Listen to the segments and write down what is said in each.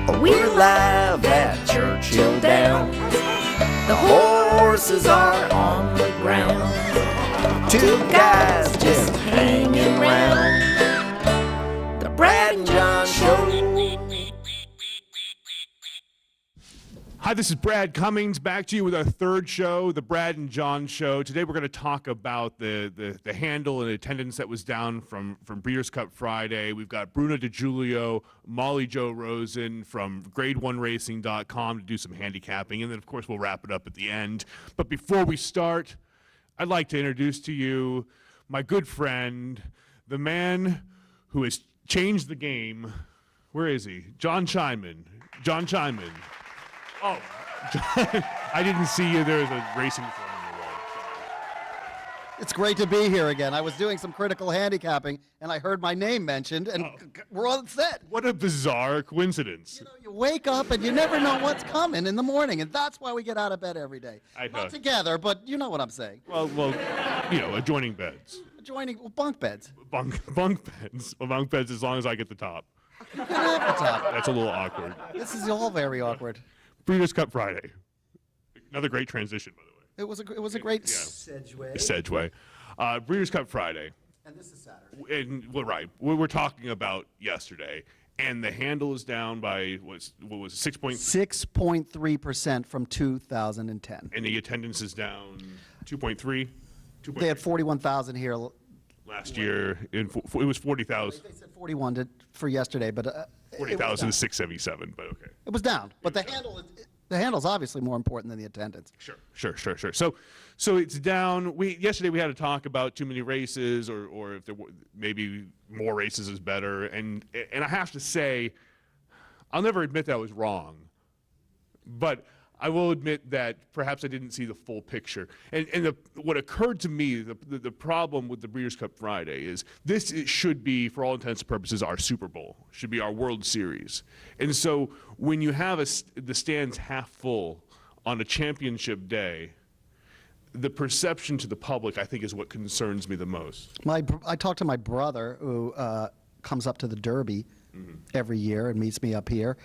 We're live at Churchill Downs. The horses are on the ground. Two guys just hanging around. The Brad and John Show. Hi, this is Brad Cummings, back to you with our third show, the Brad and John Show. Today we're going to talk about the handle and attendance that was down from Breeders' Cup Friday. We've got Bruno de Julio, Molly Joe Rosen from grade1racing.com to do some handicapping, and then of course we'll wrap it up at the end. But before we start, I'd like to introduce to you my good friend, the man who has changed the game. Where is he? John Chiman. John Chiman. Oh, I didn't see you. There's a racing film on the wall. It's great to be here again. I was doing some critical handicapping, and I heard my name mentioned, and we're all set. What a bizarre coincidence. You know, you wake up, and you never know what's coming in the morning, and that's why we get out of bed every day. Not together, but you know what I'm saying. Well, you know, adjoining beds. Bunk beds. Bunk beds. Well, bunk beds as long as I get the top. You can have the top. That's a little awkward. This is all very awkward. Breeders' Cup Friday. Another great transition, by the way. It was a great segue. Breeders' Cup Friday. And this is Saturday. And we're talking about yesterday, and the handle is down by what was it, 6.3% from 2010. And the attendance is down 2.3. They had 41,000 here last year. It was 40,000. They said 41 for yesterday, but 40,677. But okay. It was down, but the handle is obviously more important than the attendance. Sure. So it's down. Yesterday we had to talk about too many races, or if there were maybe more races is better. And I have to say, I'll never admit that I was wrong, but I will admit that perhaps I didn't see the full picture. And what occurred to me, the problem with the Breeders' Cup Friday is it should be, for all intents and purposes, our Super Bowl. It should be our World Series. And so when you have the stands half full on a championship day, the perception to the public, I think, is what concerns me the most. I talked to my brother, who comes up to the Derby every year and meets me up here.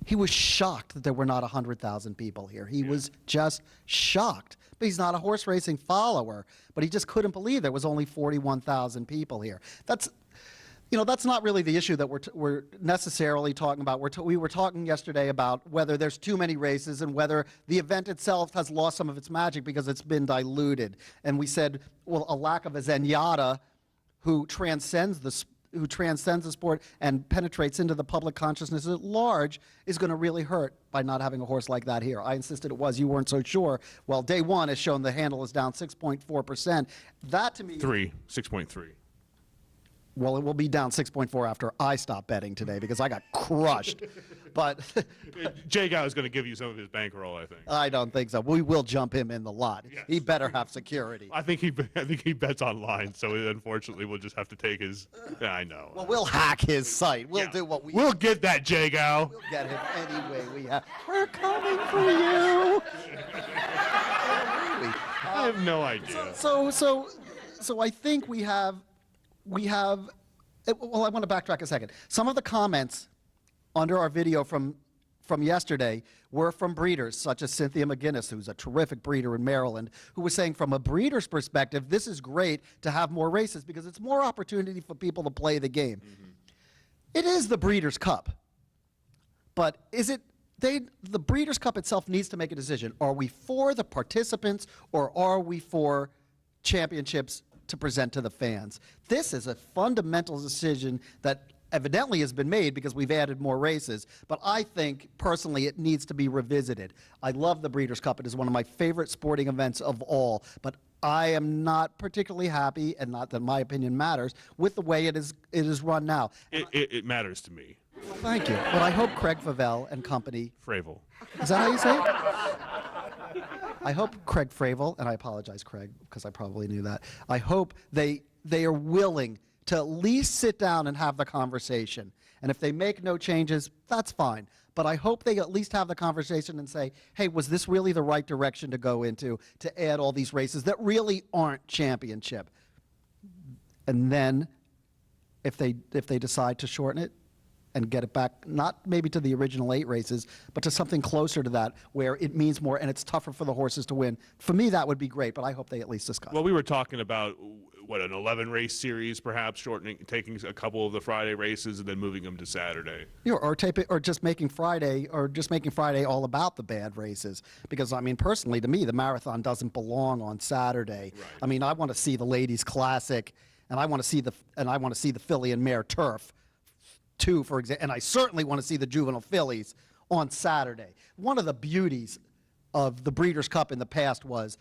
He was shocked that there were not 100,000 people here. He was just shocked. But he's not a horse racing follower. But he just couldn't believe there was only 41,000 people here. That's not really the issue that we're necessarily talking about. We were talking yesterday about whether there's too many races and whether the event itself has lost some of its magic because it's been diluted. And we said, well, a lack of a Zenyatta who transcends the sport and penetrates into the public consciousness at large is going to really hurt by not having a horse like that here. I insisted it was. You weren't so sure. Well, day one has shown the handle is down 6.4%. That to me... 6.3. Well, it will be down 6.4 after I stop betting today because I got crushed. But Jay Gow is going to give you some of his bankroll, I think. I don't think so. We will jump him in the lot. Yes. He better have security. I think he bets online, so unfortunately we'll just have to take his. Yeah, I know. Well, we'll hack his site. We'll do what we. We'll get that, Jay Gow. We'll get him any way we have. We're coming for you. I have no idea. So I think we have. Well, I want to backtrack a second. Some of the comments under our video from yesterday were from breeders, such as Cynthia McGinnis, who's a terrific breeder in Maryland, who was saying from a breeder's perspective, this is great to have more races because it's more opportunity for people to play the game. It is the Breeders' Cup, but the Breeders' Cup itself needs to make a decision. Are we for the participants or are we for championships to present to the fans? This is a fundamental decision that evidently has been made because we've added more races, but I think personally it needs to be revisited. I love the Breeders' Cup. It is one of my favorite sporting events of all, but I am not particularly happy, and not that my opinion matters, with the way it is run now. It matters to me. Well, thank you. But I hope Craig Favell and company... Fravel. Is that how you say it? I hope Craig Fravel, and I apologize, Craig, because I probably knew that. I hope they are willing to at least sit down and have the conversation. And if they make no changes, that's fine. But I hope they at least have the conversation and say, hey, was this really the right direction to go into to add all these races that really aren't championship? And then if they decide to shorten it, and get it back, not maybe to the original 8 races, but to something closer to that where it means more and it's tougher for the horses to win. For me, that would be great, but I hope they at least discuss. Well, we were talking about what, an 11-race series, perhaps taking a couple of the Friday races and then moving them to Saturday. Yeah, or just making Friday all about the bad races. Because I mean, personally, to me, the marathon doesn't belong on Saturday. Right. I mean, I want to see the Ladies Classic, and I want to see the filly and mare turf, too, for example. And I certainly want to see the juvenile fillies on Saturday. One of the beauties of the Breeders' Cup in the past was,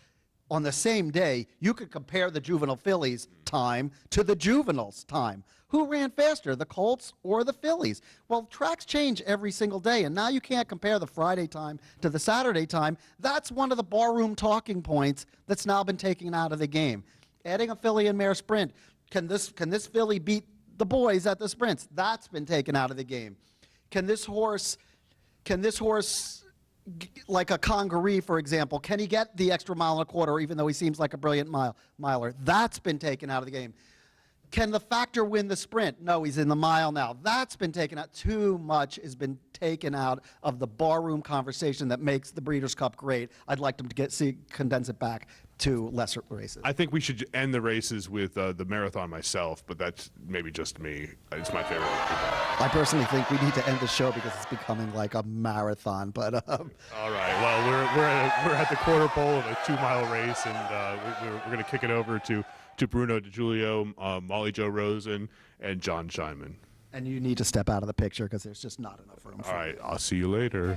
on the same day, you could compare the juvenile fillies' time to the juveniles' time. Who ran faster, the colts or the fillies? Well, tracks change every single day, and now you can't compare the Friday time to the Saturday time. That's one of the barroom talking points that's now been taken out of the game. Adding a filly and mare sprint. Can this filly beat the boys at the sprints? That's been taken out of the game. Can this horse, like a Congaree, for example, can he get the extra mile and a quarter, even though he seems like a brilliant miler? That's been taken out of the game. Can the Factor win the sprint? No, he's in the mile now. That's been taken out. Too much has been taken out of the barroom conversation that makes the Breeders' Cup great. I'd like them to condense it back to lesser races. I think we should end the races with the marathon myself, but that's maybe just me. It's my favorite. I personally think we need to end the show because it's becoming like a marathon. But all right. Well, we're at the quarter pole of a 2-mile race, and we're going to kick it over to Bruno, to Julio, Molly Jo Rosen, and John Scheinman. And you need to step out of the picture because there's just not enough room for All right. I'll see you later.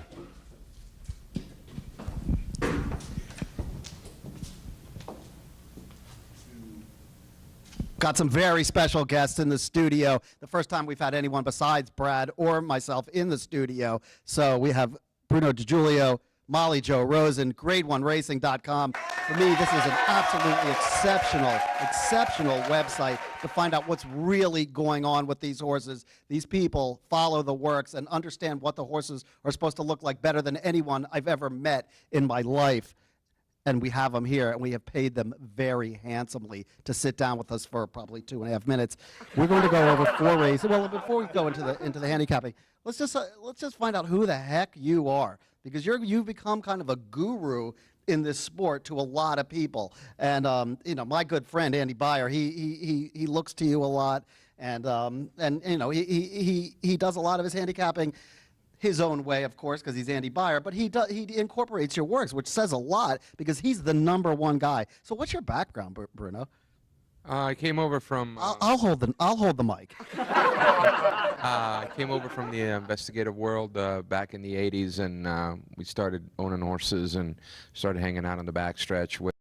Got some very special guests in the studio. The first time we've had anyone besides Brad or myself in the studio. So we have Bruno DiGiulio, Molly Jo Rosen, grade1racing.com. For me, this is an absolutely exceptional website to find out what's really going on with these horses. These people follow the works and understand what the horses are supposed to look like better than anyone I've ever met in my life. And we have them here, and we have paid them very handsomely to sit down with us for probably 2.5 minutes. We're going to go over 4 races. Well, before we go into the handicapping, let's just find out who the heck you are, because you've become kind of a guru in this sport to a lot of people. And you know, my good friend Andy Byer, he looks to you a lot, and you know, he does a lot of his handicapping his own way, of course, because he's Andy Byer, but he incorporates your works, which says a lot because he's the #1 guy. So what's your background, Bruno? I came over from. I'll hold the mic. I came over from the investigative world back in the '80s, and we started owning horses and started hanging out on the backstretch with.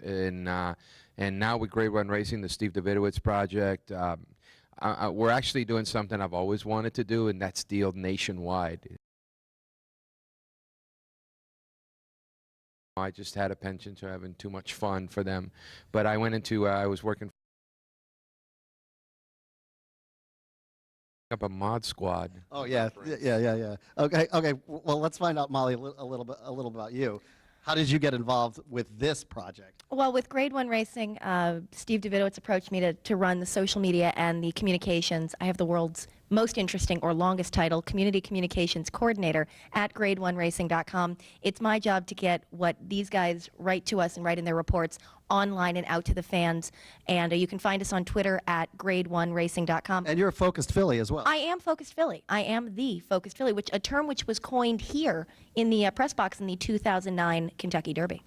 And now with Grade 1 Racing, the Steve Davidowitz project. We're actually doing something I've always wanted to do, and that's deal nationwide. I just had a penchant to having too much fun for them, but I went into I was working up a mod squad. Oh yeah. Okay. Well, let's find out, Molly, a little bit about you. How did you get involved with this project? Well, with Grade 1 Racing, Steve Davidowitz approached me to run the social media and the communications. I have the world's most interesting or longest title, Community Communications Coordinator at grade1racing.com. It's my job to get what these guys write to us and write in their reports online and out to the fans. And you can find us on Twitter at grade1racing.com. And you're a focused filly as well. I am Focused Philly. I am the Focused Philly, a term which was coined here in the press box in the 2009 Kentucky Derby.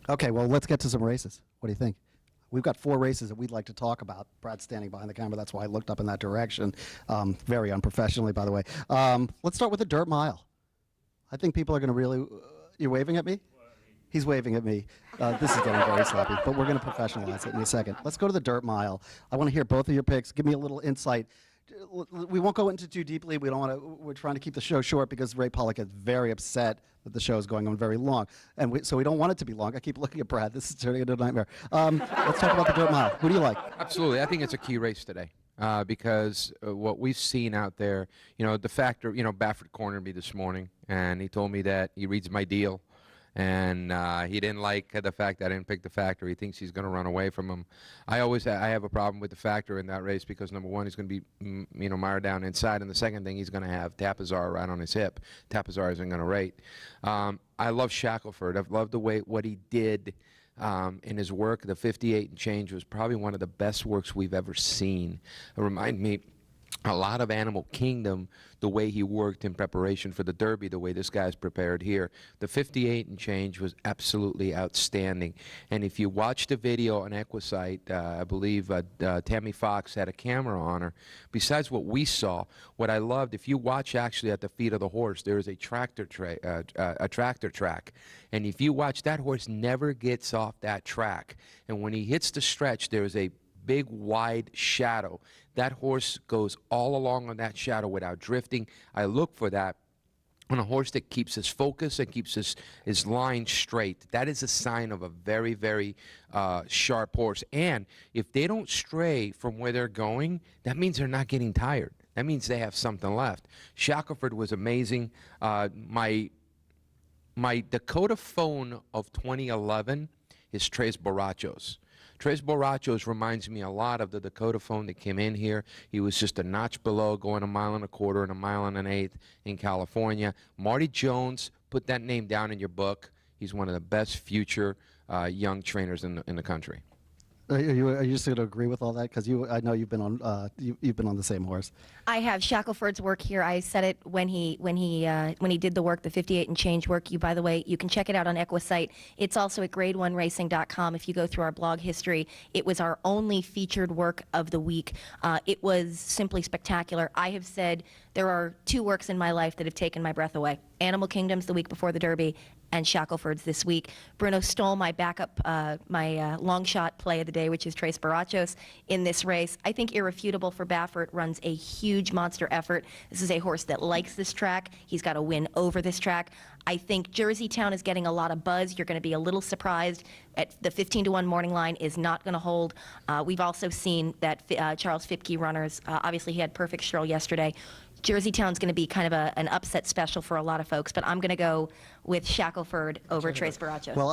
Okay, well, let's get to some races. What do you think? We've got 4 races that we'd like to talk about. Brad's standing behind the camera. That's why I looked up in that direction. Very unprofessionally, by the way. Let's start with the dirt mile. I think people are going to really... you're waving at me? He's waving at me. This is getting very sloppy, but we're going to professionalize it in a second. Let's go to the dirt mile. I want to hear both of your picks. Give me a little insight. We won't go into too deeply. We don't want to. We're trying to keep the show short because Ray Pollock is very upset that the show is going on very long, and so we don't want it to be long. I keep looking at Brad. This is turning into a nightmare. Let's talk about the dirt mile. Who do you like? Absolutely, I think it's a key race today because what we've seen out there, you know, the factor, you know, Baffert cornered me this morning, and he told me that he reads my deal, And he didn't like the fact that I didn't pick the factor. He thinks he's going to run away from him. I have a problem with the factor in that race because, number one, he's going to be mired down inside, and the second thing, he's going to have Tapazar right on his hip. Tapazar isn't going to rate. I love Shackelford. I've loved what he did in his work. The 58 and change was probably one of the best works we've ever seen. It reminded me a lot of Animal Kingdom, the way he worked in preparation for the Derby, the way this guy's prepared here. The 58 and change was absolutely outstanding. And if you watch the video on Equisite, I believe Tammy Fox had a camera on her. Besides what we saw, what I loved, if you watch actually at the feet of the horse, there is a tractor track. And if you watch, that horse never gets off that track. And when he hits the stretch, there is a big wide shadow. That horse goes all along on that shadow without drifting. I look for that on a horse that keeps his focus and keeps his line straight. That is a sign of a very, very sharp horse. And if they don't stray from where they're going, that means they're not getting tired. That means they have something left. Shackelford was amazing. My Dakota phone of 2011 is Tres Borrachos. Tres Borrachos reminds me a lot of the Dakota phone that came in here. He was just a notch below, going 1.25 miles and 1.125 miles in California. Marty Jones, put that name down in your book. He's one of the best future young trainers in the country. Are you just going to agree with all that? Because I know you've been on you've been on the same horse. I have Shackelford's work here. I said it when he did the work, the 58 and change work. By the way, you can check it out on Equisite. It's also at grade1racing.com. If you go through our blog history, it was our only featured work of the week. It was simply spectacular. I have said there are 2 works in my life that have taken my breath away. Animal Kingdom's the week before the Derby, and Shackelford's this week. Bruno stole my backup, my long shot play of the day, which is Tres Borrachos in this race. I think Irrefutable for Baffert runs a huge monster effort. This is a horse that likes this track. He's got to win over this track. I think Jerseytown is getting a lot of buzz. You're going to be a little surprised at the 15-1 morning line is not going to hold. We've also seen that Charles Fipke runners, obviously he had Perfect Shirl yesterday. Jerseytown's going to be kind of an upset special for a lot of folks, but I'm going to go with Shackelford over Tres Borrachos. Well,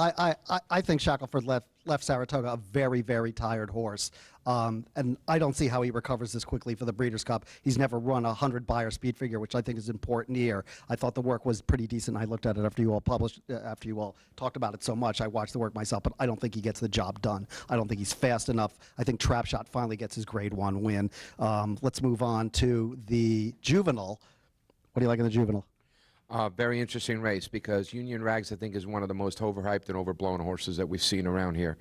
I think Shackelford left Saratoga a very, very tired horse. And I don't see how he recovers this quickly for the Breeders' Cup. He's never run a 100 buyer speed figure, which I think is important here. I thought the work was pretty decent. I looked at it after you all after you all talked about it so much. I watched the work myself, but I don't think he gets the job done. I don't think he's fast enough. I think Trapshot finally gets his grade 1 win. Let's move on to the Juvenile. What do you like in the Juvenile? Very interesting race because Union Rags, I think, is one of the most overhyped and overblown horses that we've seen around here.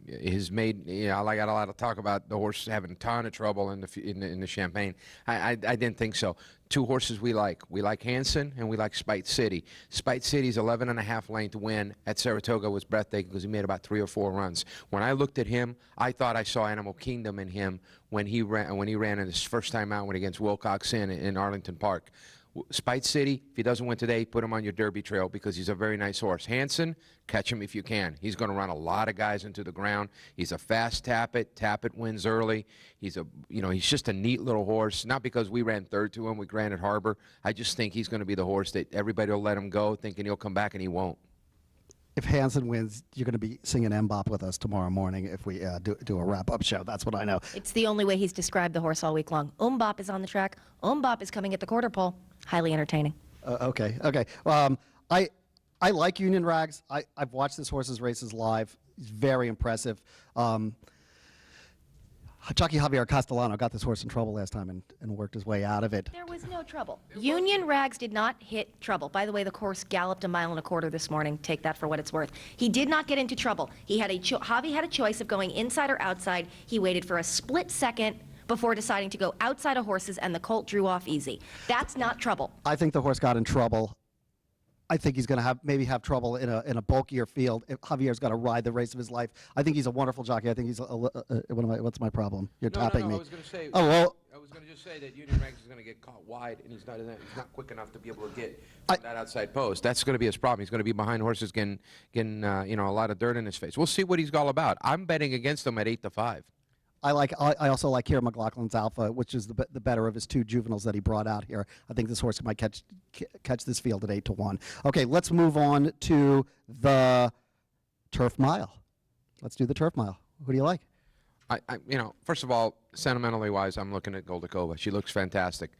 He's made, I got a lot of talk about the horse having a ton of trouble in the Champagne. I didn't think so. 2 horses we like. We like Hanson and we like Spite City. Spite City's 11.5 length win at Saratoga was breathtaking because he made about 3 or 4 runs. When I looked at him, I thought I saw Animal Kingdom in him when he ran in his first time out against Wilcox Inn in Arlington Park. Spite City, if he doesn't win today, put him on your Derby trail because he's a very nice horse. Hanson, catch him if you can. He's going to run a lot of guys into the ground. He's a fast Tappet. Tappet wins early. He's just a neat little horse. Not because we ran third to him with Granite Harbor. I just think he's going to be the horse that everybody will let him go, thinking he'll come back, and he won't. If Hanson wins, you're going to be singing Mbop with us tomorrow morning if we do a wrap-up show. That's what I know. It's the only way he's described the horse all week long. Mbop is on the track. Mbop is coming at the quarter pole. Highly entertaining. Okay. I like Union Rags. I've watched this horse's races live. He's very impressive. Jockey Javier Castellano got this horse in trouble last time and worked his way out of it. There was no trouble. Union Rags did not hit trouble. By the way, the horse galloped 1.25 miles this morning. Take that for what it's worth. He did not get into trouble. Javi had a choice of going inside or outside. He waited for a split second before deciding to go outside of horses, and the colt drew off easy. That's not trouble. I think the horse got in trouble. I think he's going to maybe have trouble in a bulkier field. If Javier's got to ride the race of his life. I think he's a wonderful jockey. I think he's what's my problem? You're tapping me. I was going to say. Oh well. I was going to just say that Union Rags is going to get caught wide, and he's not quick enough to be able to get that outside post. That's going to be his problem. He's going to be behind horses, getting a lot of dirt in his face. We'll see what he's all about. I'm betting against him at 8-5. I also like Kieran McLaughlin's Alpha, which is the better of his two juveniles that he brought out here. I think this horse might catch this field at 8-1. Okay, let's move on to the Turf Mile. Let's do the Turf Mile. Who do you like? First of all, sentimentally wise, I'm looking at Goldakova. She looks fantastic.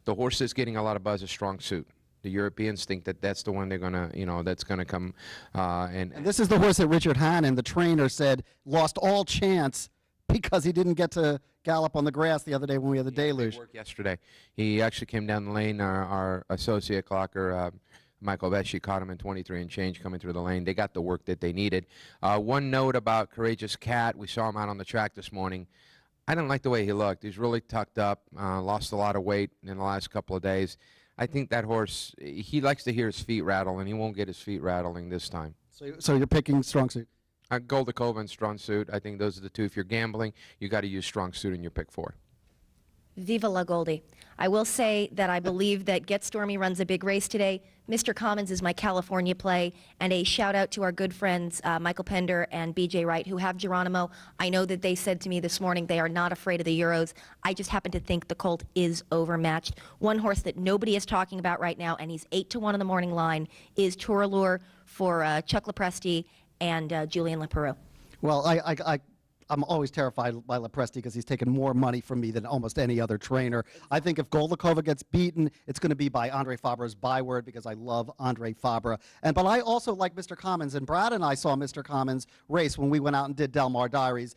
The horse is getting a lot of buzz, a strong suit. The Europeans think that that's the one they're gonna, that's gonna come. And this is the horse that Richard Hannon, the trainer, said lost all chance because he didn't get to gallop on the grass the other day when we had the deluge. Work yesterday. He actually came down the lane. Our associate clocker, Michael Vesci, caught him in 23 and change coming through the lane. They got the work that they needed. One note about Courageous Cat. We saw him out on the track this morning. I didn't like the way he looked. He's really tucked up, lost a lot of weight in the last couple of days. I think that horse, he likes to hear his feet rattle, and he won't get his feet rattling this time. So you're picking strong suit? Goldakova and strong suit. I think those are the two. If you're gambling, you got to use strong suit in your pick 4. Viva la Goldie. I will say that I believe that Get Stormy runs a big race today. Mr. Commons is my California play, and a shout out to our good friends Michael Pender and BJ Wright, who have Geronimo. I know that they said to me this morning they are not afraid of the Euros. I just happen to think the colt is overmatched. One horse that nobody is talking about right now, and he's 8-1 on the morning line, is Tour Allure for Chuck Lepresti and Julien Leperoux. Well, I'm always terrified by Lepresti because he's taken more money from me than almost any other trainer. I think if Goldakova gets beaten, it's going to be by Andre Fabre's byword because I love Andre Fabre. But I also like Mr. Commons, and Brad and I saw Mr. Commons race when we went out and did Del Mar Diaries.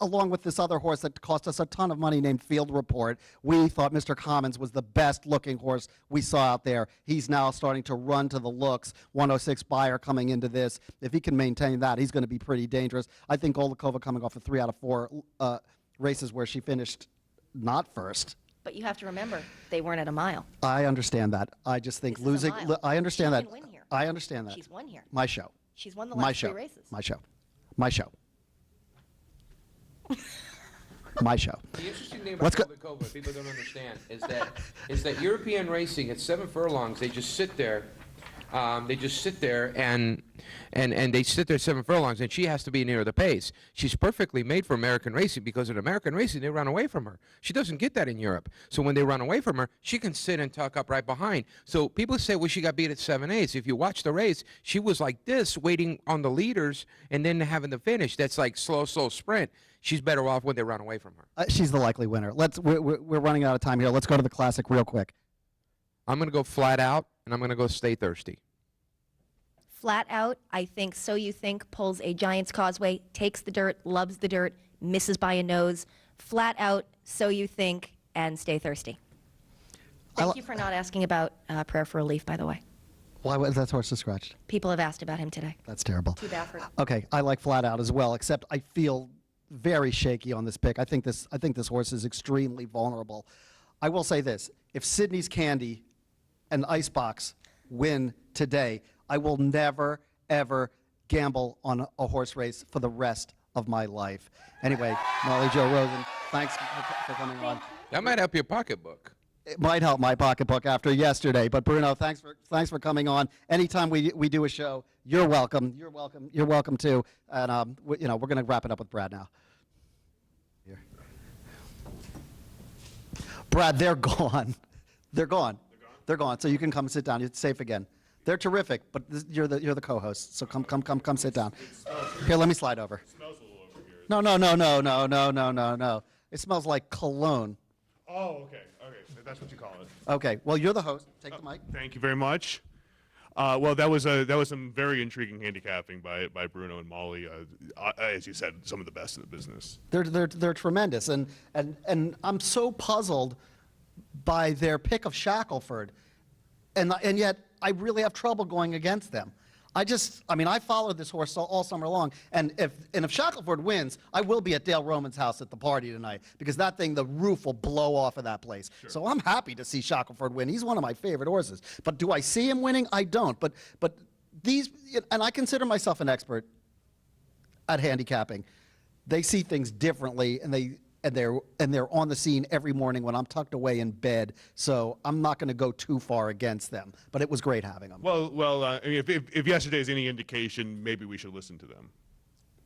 Along with this other horse that cost us a ton of money named Field Report, we thought Mr. Commons was the best looking horse we saw out there. He's now starting to run to the looks. 106 buyer coming into this. If he can maintain that, he's going to be pretty dangerous. I think Goldakova coming off of 3 out of 4 races where she finished not first. But you have to remember, they weren't at a mile. I understand that. I just think This is a losing. mile. I understand She that. can win here. I understand that. She's won here. My show. She's won the My last show. 3 races. My show. My show. My show. The interesting thing Let's about go- Goldakova, people don't understand, is that European racing at 7 furlongs, they just sit there. They just sit there and they sit there 7 furlongs, and she has to be near the pace. She's perfectly made for American racing because in American racing they run away from her. She doesn't get that in Europe. So when they run away from her, she can sit and tuck up right behind. So people say, well, she got beat at 7/8. If you watch the race, she was like this, waiting on the leaders and then having the finish. That's like slow sprint. She's better off when they run away from her. She's the likely winner. We're running out of time here. Let's go to the classic real quick. I'm going to go flat out, and I'm going to go Stay Thirsty. Flat out, I think So You Think pulls a Giant's Causeway, takes the dirt, loves the dirt, misses by a nose. Flat out, So You Think, and Stay Thirsty. Thank you for not asking about Prayer for Relief, by the way. Why was that horse scratched? People have asked about him today. That's terrible. Too bad for Okay, I like flat out as well, except I feel very shaky on this pick. I think this horse is extremely vulnerable. I will say this: if Sydney's Candy and Icebox win today, I will never ever gamble on a horse race for the rest of my life. Anyway, Molly Jo Rosen, thanks for coming on. That might help your pocketbook. It might help my pocketbook after yesterday, but Bruno, thanks for coming on. Anytime we do a show, you're welcome. You're welcome. You're welcome too. And we're going to wrap it up with Brad now. Here. Brad, they're gone. They're gone. They're gone. So you can come sit down. It's safe again. They're terrific, but you're the co-host. So come sit down. Here, let me slide over. It smells a little over here. No. It smells like cologne. Oh, okay. That's what you call it. Okay. Well, you're the host. Take the mic. Thank you very much. Well, that was some very intriguing handicapping by Bruno and Molly. As you said, some of the best in the business. They're tremendous, and I'm so puzzled by their pick of Shackelford, and yet I really have trouble going against them. I followed this horse all summer long, and if Shackelford wins, I will be at Dale Roman's house at the party tonight because that thing, the roof will blow off of that place. Sure. So I'm happy to see Shackelford win. He's one of my favorite horses. But do I see him winning? I don't. But these, and I consider myself an expert at handicapping. They see things differently, and they're on the scene every morning when I'm tucked away in bed. So I'm not going to go too far against them. But it was great having them. Well, if yesterday's any indication, maybe we should listen to them.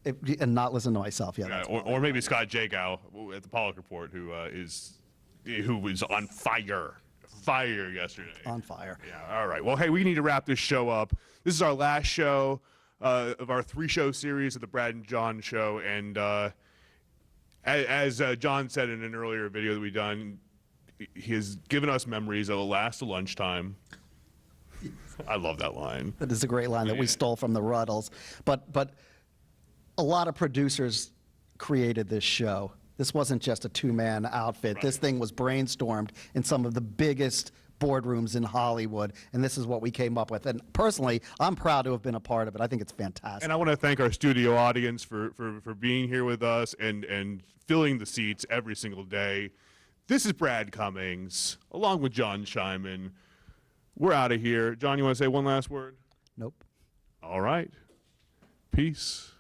and not listen to myself. Yeah, Yeah, that's or maybe Scott Jagow at the Pollock Report, who was on fire yesterday. on fire. Yeah. All right. Well, hey, we need to wrap this show up. This is our last show of our 3-show series of the Brad and John Show, and as John said in an earlier video that we done, he has given us memories that will last to lunchtime. I love that line. That is a great line that we stole from the Ruddles. But a lot of producers created this show. This wasn't just a two-man outfit. Right. This thing was brainstormed in some of the biggest boardrooms in Hollywood, and this is what we came up with. And personally, I'm proud to have been a part of it. I think it's fantastic. And I want to thank our studio audience for being here with us and filling the seats every single day. This is Brad Cummings, along with John Scheinman. We're out of here. John, you want to say one last word? Nope. All right. Peace.